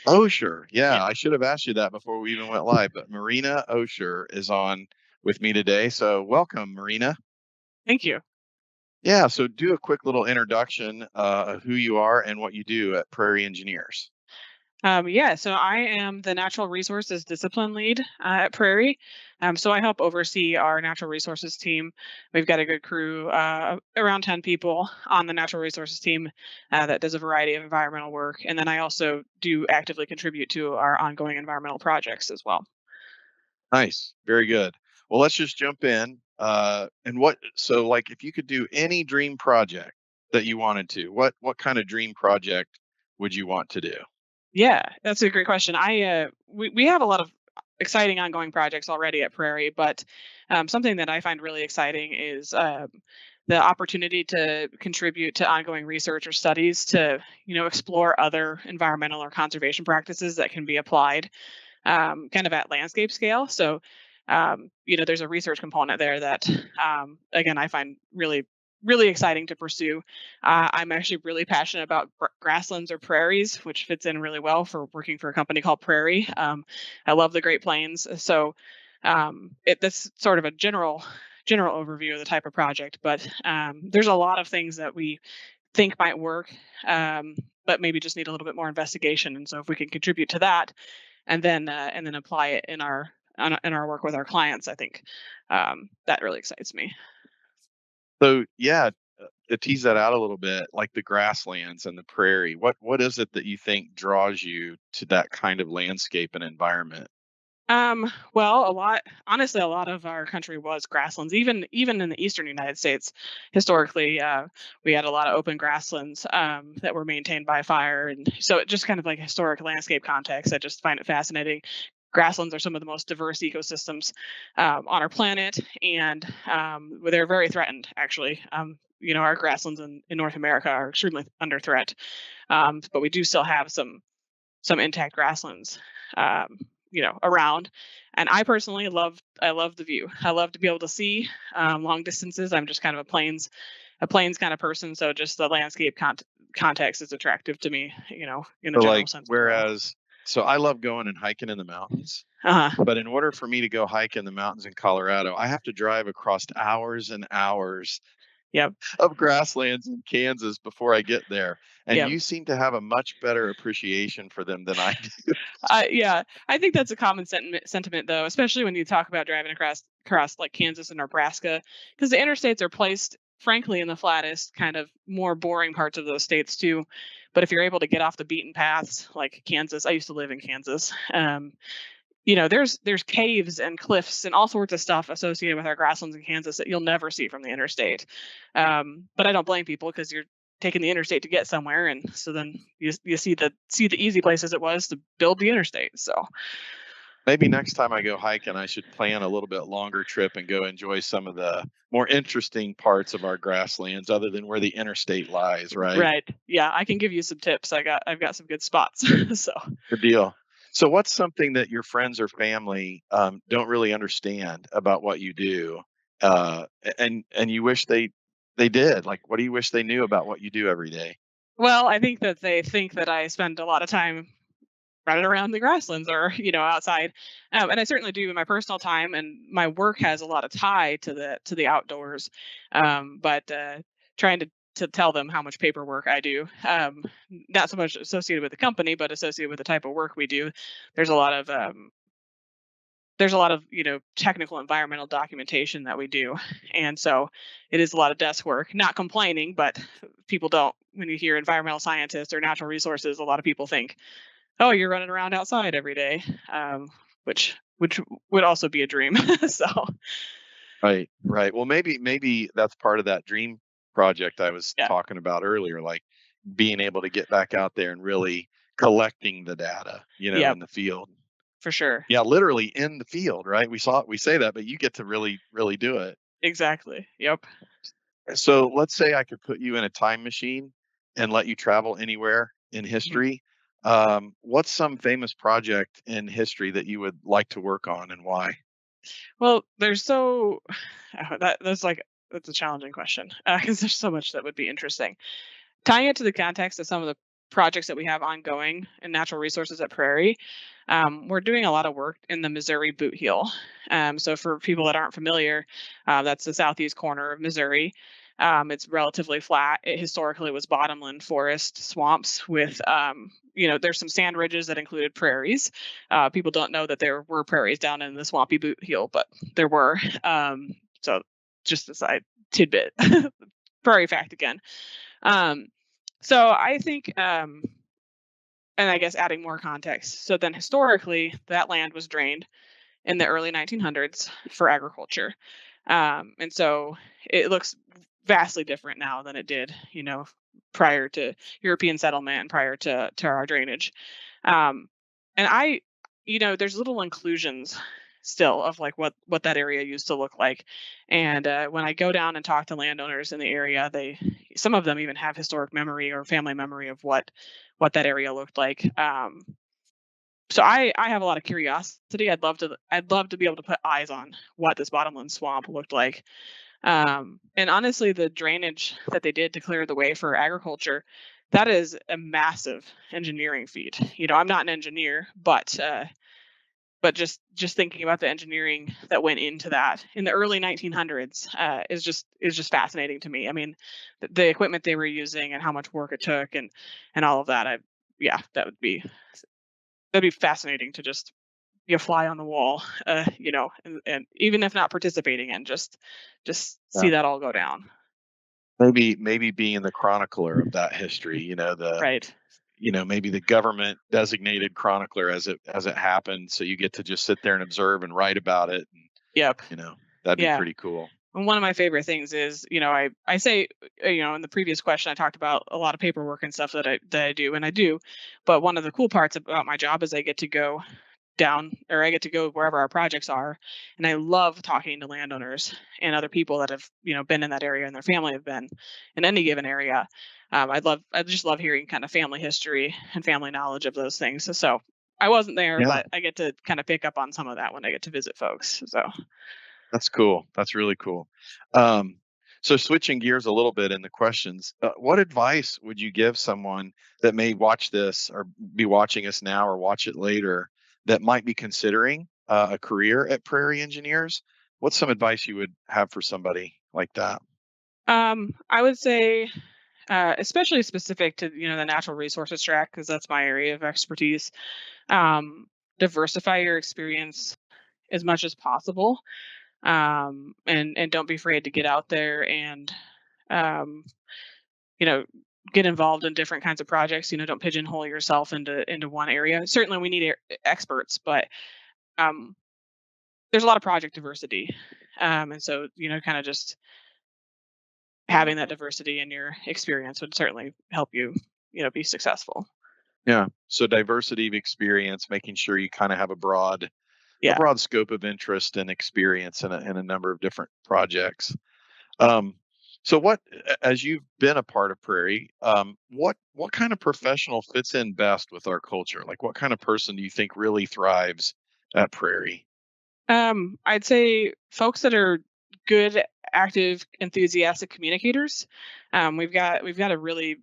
Osier. Yeah. Yeah, I should have asked you that before we even went live, but Marina Osier is on with me today. So welcome, Marina. Thank you. Yeah, so do a quick little introduction of who you are and what you do at Prairie Engineers. Yeah, so I am the natural resources discipline lead at Prairie. So I help oversee our natural resources team. We've got a good crew, around 10 people on the natural resources team that does a variety of environmental work. And then I also do actively contribute to our ongoing environmental projects as well. Nice, very good. Well, let's just jump in. And so like if you could do any dream project that you wanted to, what kind of dream project would you want to do? Yeah, that's a great question. We have a lot of exciting ongoing projects already at Prairie, but something that I find really exciting is the opportunity to contribute to ongoing research or studies to explore other environmental or conservation practices that can be applied kind of at landscape scale. So there's a research component there that again I find really exciting to pursue. I'm actually really passionate about grasslands or prairies, which fits in really well for working for a company called Prairie. I love the Great Plains, so that's sort of a general overview of the type of project. But there's a lot of things that we think might work, um, but maybe just need a little bit more investigation. And so if we can contribute to that, and then apply it in in our work with our clients, I think that really excites me. So yeah, to tease that out a little bit, like the grasslands and the prairie, what is it that you think draws you to that kind of landscape and environment? Well, honestly, a lot of our country was grasslands. Even in the eastern United States, historically, we had a lot of open grasslands that were maintained by fire, and so it just kind of like historic landscape context. I just find it fascinating. Grasslands are some of the most diverse ecosystems on our planet, and they're very threatened. Actually, our grasslands in North America are extremely under threat, but we do still have some intact grasslands, um, around. And I love the view. I love to be able to see long distances. I'm just kind of a plains kind of person. So just the landscape context is attractive to me, in a So general like sense as well. whereas so I love going and hiking in the mountains, Uh-huh. but in order for me to go hike in the mountains in Colorado, I have to drive across hours and hours Yep. of grasslands in Kansas before I get there. And Yep. you seem to have a much better appreciation for them than I do. Yeah, I think that's a common sentiment, though, especially when you talk about driving across like Kansas and Nebraska, because the interstates are placed, frankly, in the flattest, kind of more boring parts of those states too. But if you're able to get off the beaten paths, like Kansas, I used to live in Kansas. There's caves and cliffs and all sorts of stuff associated with our grasslands in Kansas that you'll never see from the interstate. But I don't blame people because you're taking the interstate to get somewhere, and so then you see the easy place as it was to build the interstate. So Maybe next time I go hiking, I should plan a little bit longer trip and go enjoy some of the more interesting parts of our grasslands other than where the interstate lies, right? right, yeah, I can give you some tips. I've got some good spots. So Good deal. So, what's something that your friends or family don't really understand about what you do, and you wish they did? Like, what do you wish they knew about what you do every day? well, I think that they think that I spend a lot of time running around the grasslands or outside, and I certainly do in my personal time, and my work has a lot of tie to the outdoors. But trying to tell them how much paperwork I do, not so much associated with the company but associated with the type of work we do. there's a lot of um, there's a lot of technical environmental documentation that we do, and so it is a lot of desk work. Not complaining, but people don't, when you hear environmental scientists or natural resources, a lot of people think, oh, you're running around outside every day, which would also be a dream. So Right, right. Well, maybe that's part of that dream project I was yeah, talking about earlier, like being able to get back out there and really collecting the data, yeah, in the field. for sure, Yeah, literally in the field, right? We say that, but you get to really do it. exactly, yep. So let's say I could put you in a time machine and let you travel anywhere in Mhm. history. What's some famous project in history that you would like to work on and why? Well, there's so that's a challenging question because there's so much that would be interesting. Tying it to the context of some of the projects that we have ongoing in natural resources at Prairie, we're doing a lot of work in the Missouri Boot Heel. So for people that aren't familiar, that's the southeast corner of Missouri. It's relatively flat. It historically was bottomland forest swamps with, there's some sand ridges that included prairies. People don't know that there were prairies down in the swampy Boot Heel, but there were. So just a side tidbit, prairie fact again. Um, so I think, and I guess adding more context. So then historically, that land was drained in the early 1900s for agriculture. And so it looks vastly different now than it did, prior to European settlement and prior to our drainage. Um, and there's little inclusions still of like what that area used to look like. And when I go down and talk to landowners in the area, some of them even have historic memory or family memory of what that area looked like. So I have a lot of curiosity. I'd love to be able to put eyes on what this bottomland swamp looked like. And honestly, the drainage that they did to clear the way for agriculture, that is a massive engineering feat. I'm not an engineer, but just thinking about the engineering that went into that in the early 1900s is just fascinating to me. I mean, the equipment they were using and how much work it took and all of that. Yeah, that'd be fascinating to just be a fly on the wall, and even if not participating in, just see Yeah. that all go down. Maybe being the chronicler of that history, Right. maybe the government designated chronicler as it happened, so you get to just sit there and observe and write about it, and, Yep. you know, that'd be Yeah. pretty cool. And one of my favorite things is, I say, in the previous question, I talked about a lot of paperwork and stuff that I do, and I do. But one of the cool parts about my job is I get to go down, or I get to go wherever our projects are. And I love talking to landowners and other people that have, been in that area and their family have been in any given area. I just love hearing kind of family history and family knowledge of those things. So I wasn't there, Yeah, but I get to kind of pick up on some of that when I get to visit folks. So, that's cool. That's really cool. Um, so switching gears a little bit in the questions, what advice would you give someone that may watch this or be watching us now or watch it later that might be considering a career at Prairie Engineers? What's some advice you would have for somebody like that? I would say, especially specific to, the natural resources track, because that's my area of expertise. Um, Diversify your experience as much as possible, and don't be afraid to get out there and um, you know get involved in different kinds of projects. Don't pigeonhole yourself into one area. Certainly we need experts, but um, there's a lot of project diversity, and so kind of just having that diversity in your experience would certainly help you be successful. Yeah. So diversity of experience, making sure you kind of have a Yeah. broad scope of interest and experience in a number of different projects. Um, so as you've been a part of Prairie, what kind of professional fits in best with our culture? Like, what kind of person do you think really thrives at Prairie? I'd say folks that are good, active, enthusiastic communicators. We've got a really,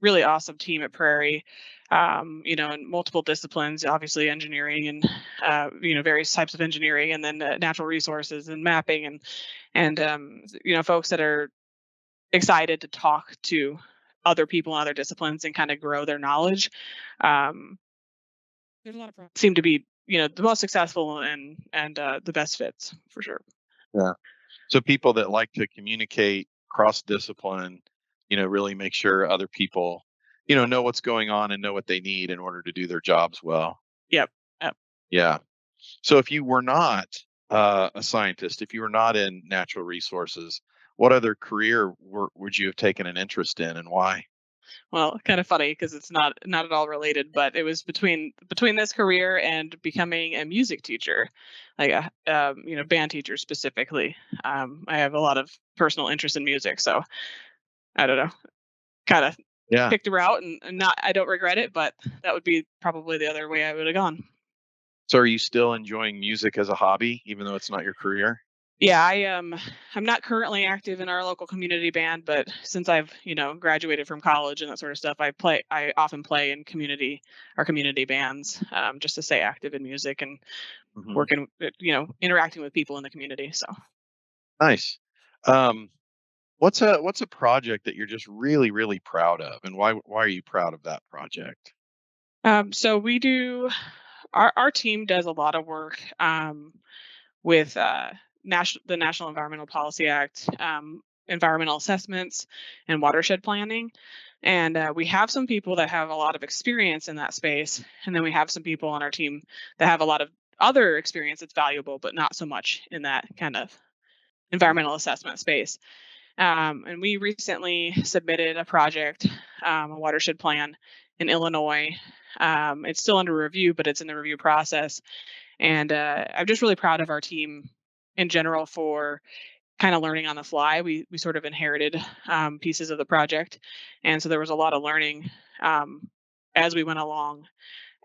really awesome team at Prairie. In multiple disciplines, obviously engineering and various types of engineering, and then natural resources and mapping, and folks that are excited to talk to other people in other disciplines and kind of grow their knowledge. Um, there's a lot of seem to be the most successful and the best fits for sure. Yeah. So people that like to communicate cross discipline, really make sure other people, know what's going on and know what they need in order to do their jobs well. Yep. Yep. Yeah. So if you were not a scientist, if you were not in natural resources, what other career would you have taken an interest in and why? Well, kind of funny because it's not at all related, but it was between this career and becoming a music teacher, like a band teacher specifically. I have a lot of personal interest in music, so I don't know, kind of Yeah. picked a route, and not I don't regret it, but that would be probably the other way I would have gone. So are you still enjoying music as a hobby, even though it's not your career? Yeah, I'm not currently active in our local community band, but since I've, graduated from college and that sort of stuff, I often play in our community bands, just to stay active in music and Hmm. working, interacting with people in the community. So, Nice. Um, what's a project that you're just really really proud of, and why are you proud of that project? so we do our team does a lot of work with the National Environmental Policy Act, environmental assessments, and watershed planning. And we have some people that have a lot of experience in that space, and then we have some people on our team that have a lot of other experience that's valuable, but not so much in that kind of Mhm. environmental assessment space. And we recently submitted a project, a watershed plan in Illinois. It's still under review, but it's in the review process. And I'm just really proud of our team in general for kind of learning on the fly. We sort of inherited pieces of the project, and so there was a lot of learning as we went along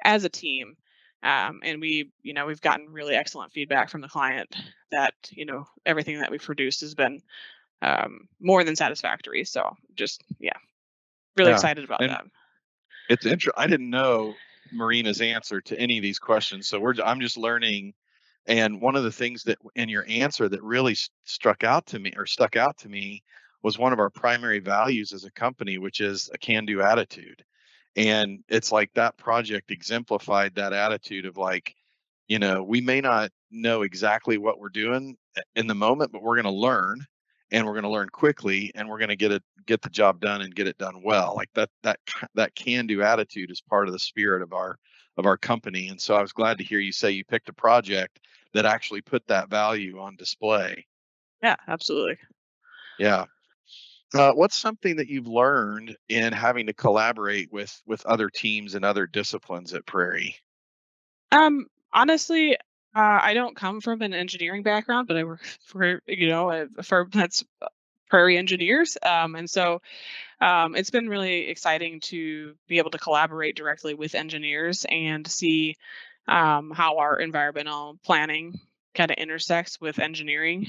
as a team. And we've gotten really excellent feedback from the client that everything that we've produced has been more than satisfactory. So just really Yeah, excited about and that. I didn't know Marina's answer to any of these questions, so I'm just learning. And one of the things that in your answer that really stuck out to me was one of our primary values as a company, which is a can-do attitude. And it's like that project exemplified that attitude of like, we may not know exactly what we're doing in the moment, but we're going to learn, and we're going to learn quickly, and we're going to get the job done and get it done well. Like that can do attitude is part of the spirit of our company. And so I was glad to hear you say you picked a project that actually put that value on display. Yeah, absolutely. Yeah. What's something that you've learned in having to collaborate with other teams and other disciplines at Prairie? Honestly, I don't come from an engineering background, but I work for a firm that's Prairie Engineers, and so it's been really exciting to be able to collaborate directly with engineers and see how our environmental planning kind of intersects with engineering.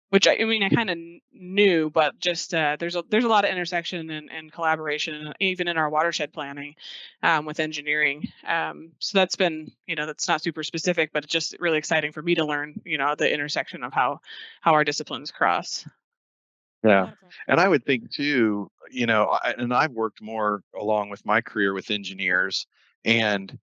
Which I mean, I kind of knew, but just there's a lot of intersection and collaboration, even in our watershed planning with engineering. So that's been, that's not super specific, but it's just really exciting for me to learn, the intersection of how our disciplines cross. Yeah. And I would think too, and I've worked more along with my career with engineers, and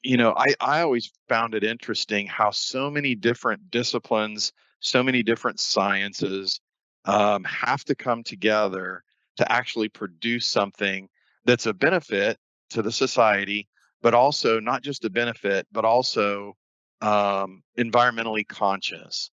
I always found it interesting how so many different disciplines, so many different sciences have to come together to actually produce something that's a benefit to the society, but also not just a benefit, but also environmentally conscious.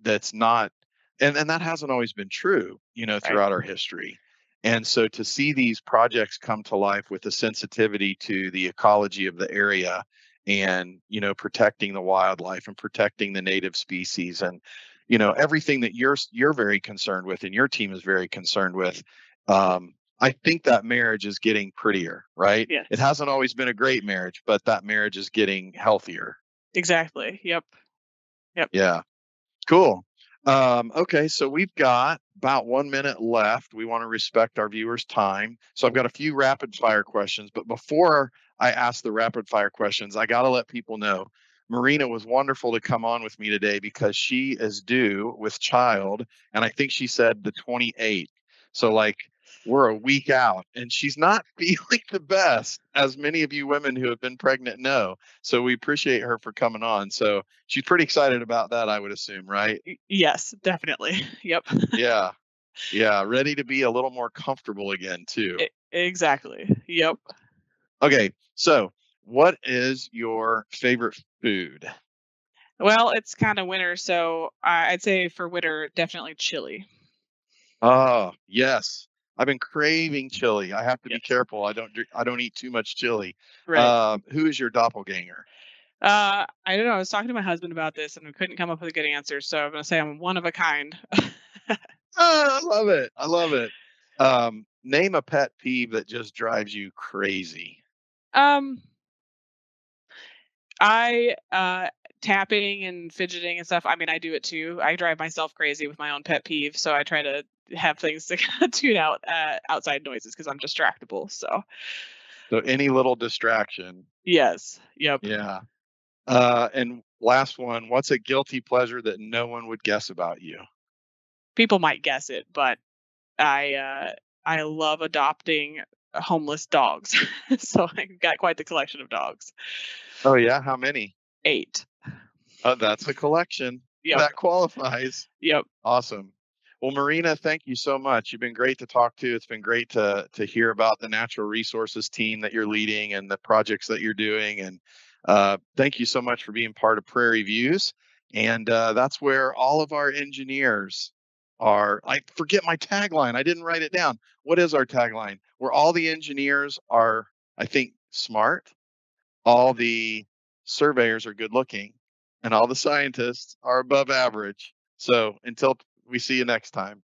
That's not, and that hasn't always been true, Right. throughout our history. And so to see these projects come to life with a sensitivity to the ecology of the area, and, protecting the wildlife and protecting the native species, and, everything that you're very concerned with and your team is very concerned with. I think that marriage is getting prettier, right? It Yes. hasn't always been a great marriage, but that marriage is getting healthier. Exactly. Yep. Yep. Yeah. Cool. Okay, so we've got about 1 minute left. We want to respect our viewers' time. So I've got a few rapid fire questions, but before I ask the rapid fire questions, I got to let people know Marina was wonderful to come on with me today because she is due with child, and I think she said the 28th. So, like, we're a week out, and she's not feeling the best, as many of you women who have been pregnant know. So, we appreciate her for coming on. So, she's pretty excited about that, I would assume, right? Yes, definitely. Yep. Yeah. Yeah, ready to be a little more comfortable again too. Exactly. Yep. Okay, so what is your favorite food? Well, it's kind of winter, so I'd say for winter, definitely chili. Oh, yes. I've been craving chili. I have to be Yes. careful. I don't eat too much chili. Right. Who is your doppelganger? I don't know. I was talking to my husband about this, and we couldn't come up with a good answer. So I'm gonna say I'm one of a kind. Oh, I love it. I love it. Name a pet peeve that just drives you crazy. um, I tapping and fidgeting and stuff, I mean, I do it too. I drive myself crazy with my own pet peeve, so I try to have things to kinda tune out, outside noises because 'cause I'm distractible, so So any little distraction. yes. Yep. Yeah. And last one, what's a guilty pleasure that no one would guess about you? People might guess it, but I love adopting homeless dogs. So I've got quite the collection of dogs. Oh, yeah? How many? 8. Oh, that's a collection. Yep. That qualifies. Yep. Awesome. Well, Marina, thank you so much. You've been great to talk to. It's been great to hear about the natural resources team that you're leading and the projects that you're doing. And thank you so much for being part of Prairie Views. And that's where all of our engineers are. I forget my tagline. I didn't write it down. What is our tagline? Where all the engineers are, I think, smart, all the surveyors are good looking, and all the scientists are above average. So until we see you next time.